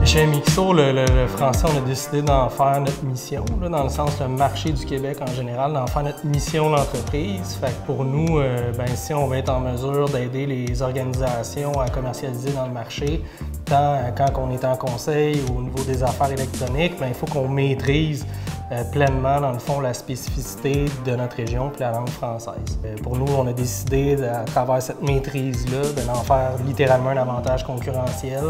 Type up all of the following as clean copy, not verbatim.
Chez MXO, le français, on a décidé d'en faire notre mission, là, dans le sens le marché du Québec en général, d'en faire notre mission d'entreprise. Fait que pour nous, si on va être en mesure d'aider les organisations à commercialiser dans le marché, tant quand on est en conseil ou au niveau des affaires électroniques, il faut qu'on maîtrise pleinement, dans le fond, la spécificité de notre région et la langue française. Pour nous, on a décidé, à travers cette maîtrise-là, d'en faire littéralement un avantage concurrentiel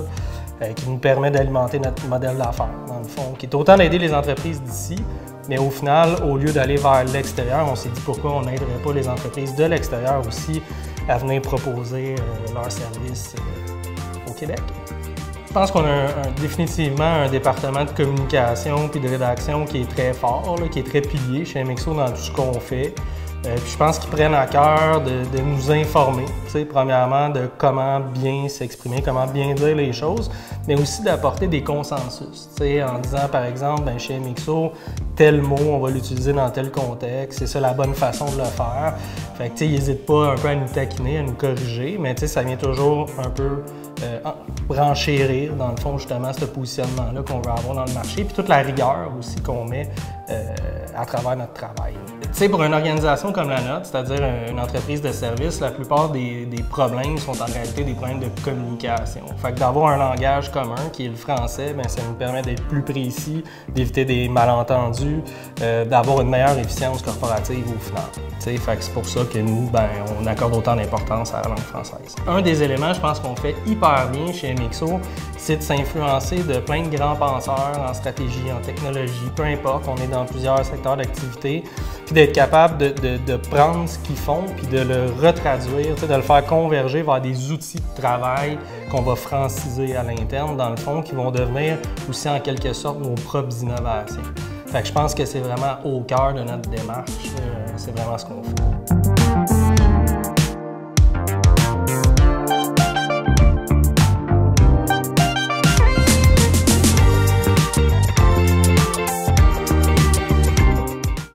qui nous permet d'alimenter notre modèle d'affaires, dans le fond, qui est autant d'aider les entreprises d'ici, mais au final, au lieu d'aller vers l'extérieur, on s'est dit pourquoi on n'aiderait pas les entreprises de l'extérieur aussi à venir proposer leurs services au Québec. Je pense qu'on a définitivement un département de communication et de rédaction qui est très fort, là, qui est très pilier chez MXO dans tout ce qu'on fait. Puis je pense qu'ils prennent à cœur de nous informer, premièrement, de comment bien s'exprimer, comment bien dire les choses, mais aussi d'apporter des consensus. En disant, par exemple, chez MXO, tel mot, on va l'utiliser dans tel contexte, c'est ça la bonne façon de le faire. Fait que, ils n'hésitent pas un peu à nous taquiner, à nous corriger, mais ça vient toujours un peu renchérir, dans le fond, justement, ce positionnement-là qu'on veut avoir dans le marché, puis toute la rigueur aussi qu'on met à travers notre travail. Pour une organisation comme la nôtre, c'est-à-dire une entreprise de service, la plupart des problèmes sont en réalité des problèmes de communication. Fait que d'avoir un langage commun, qui est le français, ça nous permet d'être plus précis, d'éviter des malentendus, d'avoir une meilleure efficience corporative au final. Fait que c'est pour ça que nous, on accorde autant d'importance à la langue française. Un des éléments, je pense qu'on fait hyper bien chez MXO, c'est de s'influencer de plein de grands penseurs en stratégie, en technologie, peu importe, on est dans plusieurs secteurs d'activité, puis d'être capable de prendre ce qu'ils font puis de le retraduire, de le faire converger vers des outils de travail qu'on va franciser à l'interne, dans le fond, qui vont devenir aussi en quelque sorte nos propres innovations. Fait que je pense que c'est vraiment au cœur de notre démarche, c'est vraiment ce qu'on fait.